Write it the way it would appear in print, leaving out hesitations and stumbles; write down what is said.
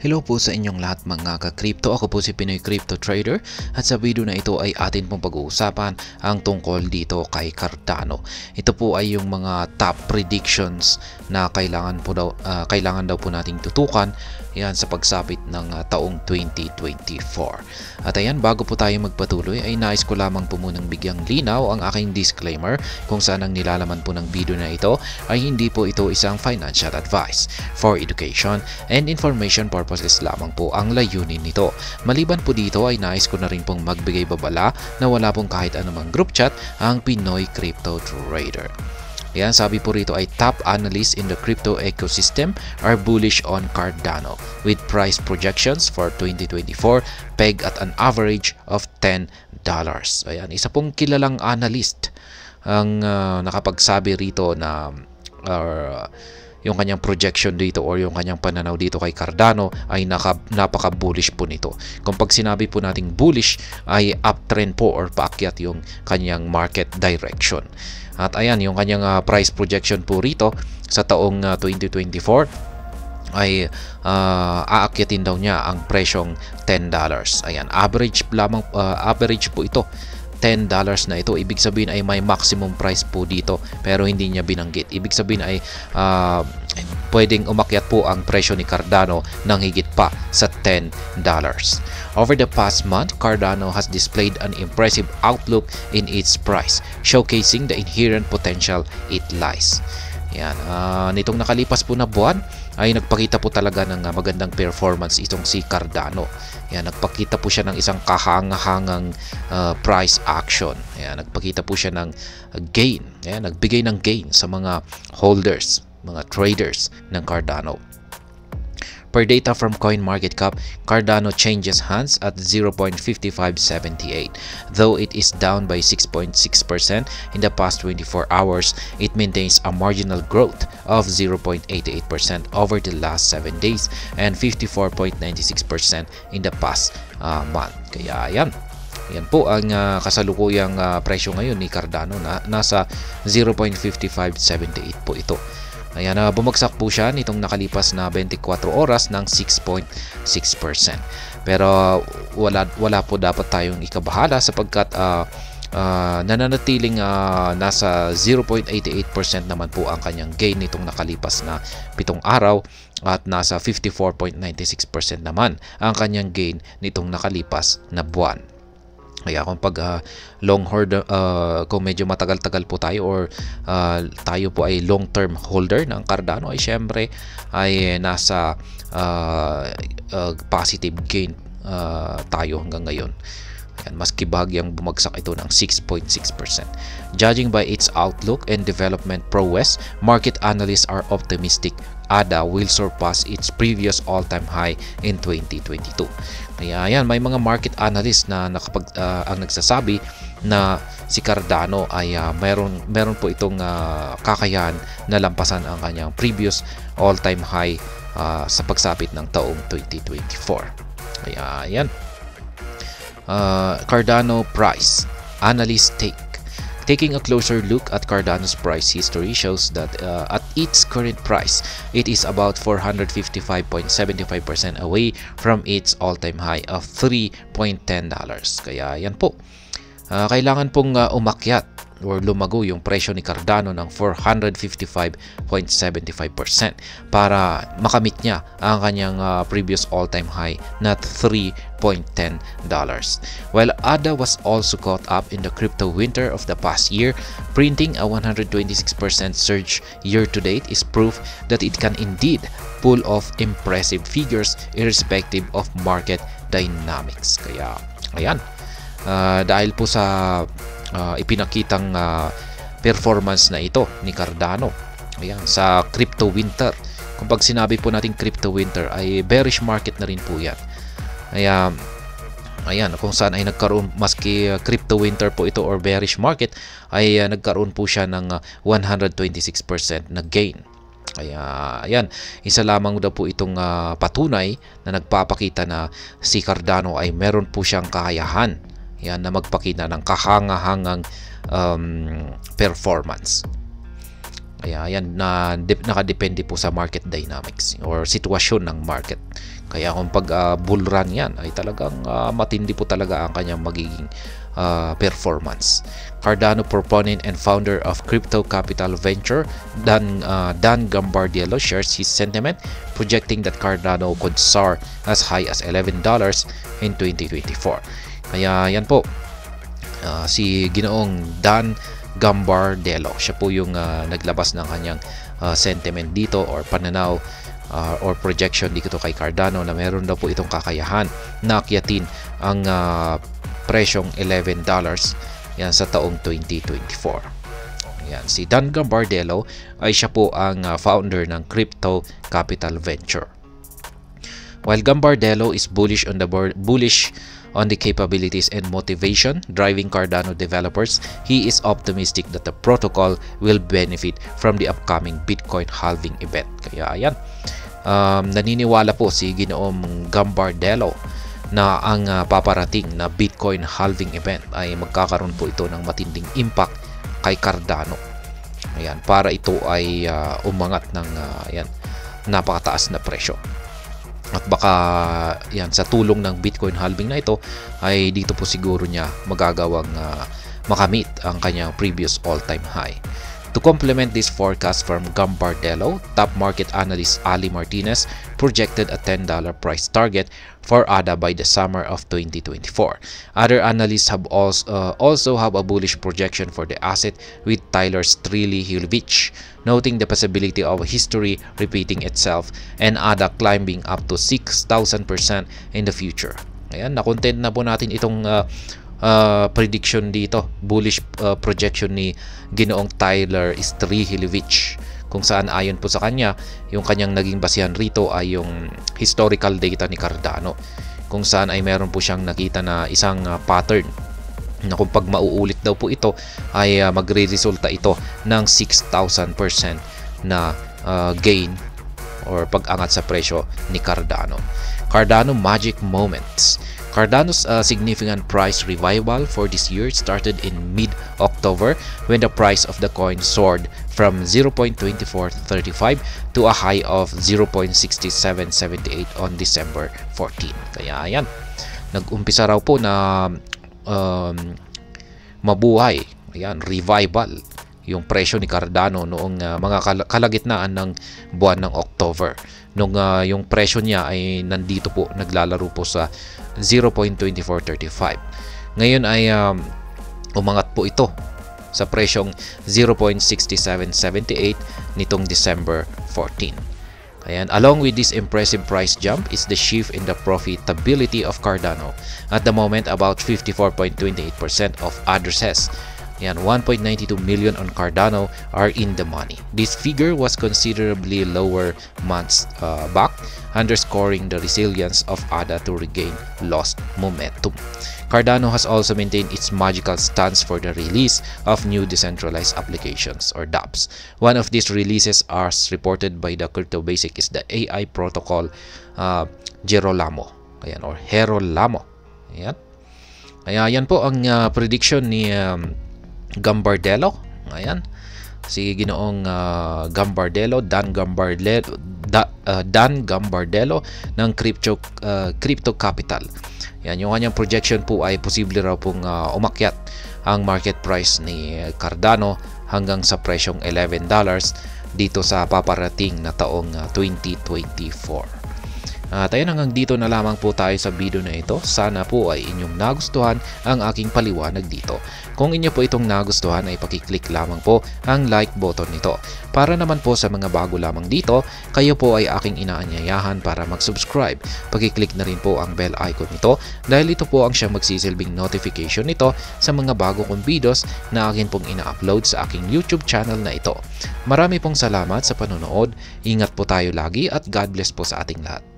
Hello po sa inyong lahat mga ka-crypto. Ako po si Pinoy Crypto Trader at sa video na ito ay atin pong pag-uusapan ang tungkol dito kay Cardano. Ito po ay yung mga top predictions na kailangan daw po nating tutukan yan sa pagsapit ng taong 2024. At ayan, bago po tayo magpatuloy ay nais ko lamang po munang bigyang linaw ang aking disclaimer kung saan ang nilalaman po ng video na ito ay hindi po ito isang financial advice. For education and information purposes lamang po ang layunin nito. Maliban po dito ay nais ko na rin pong magbigay babala na wala pong kahit anumang group chat ang Pinoy Crypto Trader. Yan, sabi po rito ay top analysts in the crypto ecosystem are bullish on Cardano with price projections for 2024 pegged at an average of $10. Ayan, isa pong kilalang analyst ang nakapagsabi rito na yung kanyang projection dito or yung kanyang pananaw dito kay Cardano ay napaka-bullish po nito. Kung pag sinabi po nating bullish ay uptrend po or paakyat yung kanyang market direction. At ayan, yung kanyang price projection po rito sa taong 2024 ay aakyatin daw niya ang presyong $10. Ayan, average po ito. $10 na ito, ibig sabihin ay may maximum price po dito pero hindi niya binanggit. Ibig sabihin ay pwedeng umakyat po ang presyo ni Cardano ng higit pa sa $10. Over the past month, Cardano has displayed an impressive outlook in its price, showcasing the inherent potential it lies. Yan, nitong nakalipas po na buwan ay nagpakita po talaga ng magandang performance itong si Cardano. Yan, nagpakita po siya ng isang kahangahangang price action. Yan, nagpakita po siya ng gain. Yan, nagbigay ng gain sa mga holders, mga traders ng Cardano. Per data from CoinMarketCap, Cardano changes hands at 0.5578, though it is down by 6.6% in the past 24 hours. It maintains a marginal growth of 0.88% over the last 7 days and 54.96% in the past month. Kaya yan. Yan po ang kasalukuyang presyo ngayon ni Cardano na nasa 0.5578 po ito. Ayan, bumagsak po siya nitong nakalipas na 24 oras ng 6.6%. Pero wala po dapat tayong ikabahala sapagkat nananatiling nasa 0.88% naman po ang kanyang gain nitong nakalipas na 7 araw at nasa 54.96% naman ang kanyang gain nitong nakalipas na buwan. Kaya kung pag long hold, kung medyo matagal-tagal po tayo or tayo po ay long-term holder ng Cardano ay syempre ay nasa positive gain tayo hanggang ngayon. Ayan, maski bahagyang bumagsak ito ng 6.6%. Judging by its outlook and development prowess, market analysts are optimistic ADA will surpass its previous all-time high in 2022. Kaya ayan, may mga market analysts na ang nagsasabi na si Cardano ay meron po itong kakayahan na lampasan ang kanyang previous all-time high sa pagsapit ng taong 2024. Kaya ayan. Cardano price. Analysts taking a closer look at Cardano's price history shows that at its current price, it is about 455.75% away from its all-time high of $3.10. Kaya yan po. Kailangan pong umakyat or lumago yung presyo ni Cardano ng 455.75% para makamit niya ang kanyang previous all-time high na $3.10. While ADA was also caught up in the crypto winter of the past year, printing a 126% surge year-to-date is proof that it can indeed pull off impressive figures irrespective of market dynamics. Kaya ayan, dahil po sa ipinakitang performance na ito ni Cardano ayan, sa crypto winter. Kung pag sinabi po natin crypto winter ay bearish market na rin po yan. Ayan, kung saan ay nagkaroon, maski crypto winter po ito or bearish market, ay nagkaroon po siya ng 126% na gain. Kaya ayan, isa lamang daw po itong patunay na nagpapakita na si Cardano ay meron po siyang kakayahan yan na magpakita ng kahangahangang performance. Kaya yan, nakadepende po sa market dynamics or sitwasyon ng market. Kaya kung pag bull run yan ay talagang matindi po talaga ang kanyang magiging performance. Cardano proponent and founder of Crypto Capital Venture, Dan Gambardella, shares his sentiment, projecting that Cardano could soar as high as $11 in 2024. Kaya yan po, si Ginoong Dan Gambardella, siya po yung naglabas ng kanyang sentiment dito or pananaw or projection dito kay Cardano na meron daw po itong kakayahan na akyatin ang presyong $11 yan sa taong 2024. Yan, si Dan Gambardella ay siya po ang founder ng Crypto Capital Venture. While Gambardella is bullish on the capabilities and motivation driving Cardano developers, he is optimistic that the protocol will benefit from the upcoming Bitcoin halving event. Kaya ayan, naniniwala po si Ginoong Gambardella na ang paparating na Bitcoin halving event ay magkakaroon po ito ng matinding impact kay Cardano. Ayan, para ito ay umangat ng napakataas na presyo. At baka yan, sa tulong ng Bitcoin halving na ito ay dito po siguro niya magagawang makamit ang kanyang previous all-time high. To complement this forecast from Gambardella, top market analyst Ali Martinez projected a $10 price target for ADA by the summer of 2024. Other analysts have also have a bullish projection for the asset, with Tyler Strelihevich noting the possibility of history repeating itself and ADA climbing up to 6,000% in the future. Ayan, na-content na po natin itong prediction dito, bullish projection ni Ginoong Tyler Strelihevich, kung saan ayon po sa kanya, yung kanyang naging basihan rito ay yung historical data ni Cardano, kung saan ay meron po siyang nakita na isang pattern na kung pag mauulit daw po ito ay magre-resulta ito ng 6,000% na gain or pag-angat sa presyo ni Cardano. Cardano Magic Moments. Cardano's significant price revival for this year started in mid-October when the price of the coin soared from 0.2435 to a high of 0.6778 on December 14. Kaya ayan, nag-umpisa raw po na mabuhay, ayan, revival yung presyo ni Cardano noong mga kalagitnaan ng buwan ng October. Nung yung presyo niya ay nandito po, naglalaro po sa 0.2435. Ngayon ay umangat po ito sa presyong 0.6778 nitong December 14. Ayan, along with this impressive price jump is the shift in the profitability of Cardano. At the moment, about 54.28% of addresses, yan, 1.92 million on Cardano are in the money. This figure was considerably lower months back, underscoring the resilience of ADA to regain lost momentum. Cardano has also maintained its magical stance for the release of new decentralized applications or dApps. One of these releases, as reported by the Crypto Basic, is the AI protocol Gerolamo, ayan, or Herolamo. Ayan. Kaya yan po ang prediction ni Gambardella. Ayan, si Ginoong Gambardella, Dan Gambardella ng Crypto Capital. Yan, yung kanyang projection po ay posible raw pong umakyat ang market price ni Cardano hanggang sa presyong $11 dito sa paparating na taong 2024. At ayun, hanggang dito na lamang po tayo sa video na ito. Sana po ay inyong nagustuhan ang aking paliwanag dito. Kung inyo po itong nagustuhan ay pakiclick lamang po ang like button nito. Para naman po sa mga bago lamang dito, kayo po ay aking inaanyayahan para mag-subscribe. Pakiclick na rin po ang bell icon nito dahil ito po ang siyang magsisilbing notification nito sa mga bago kong videos na akin pong ina-upload sa aking YouTube channel na ito. Marami pong salamat sa panonood. Ingat po tayo lagi at God bless po sa ating lahat.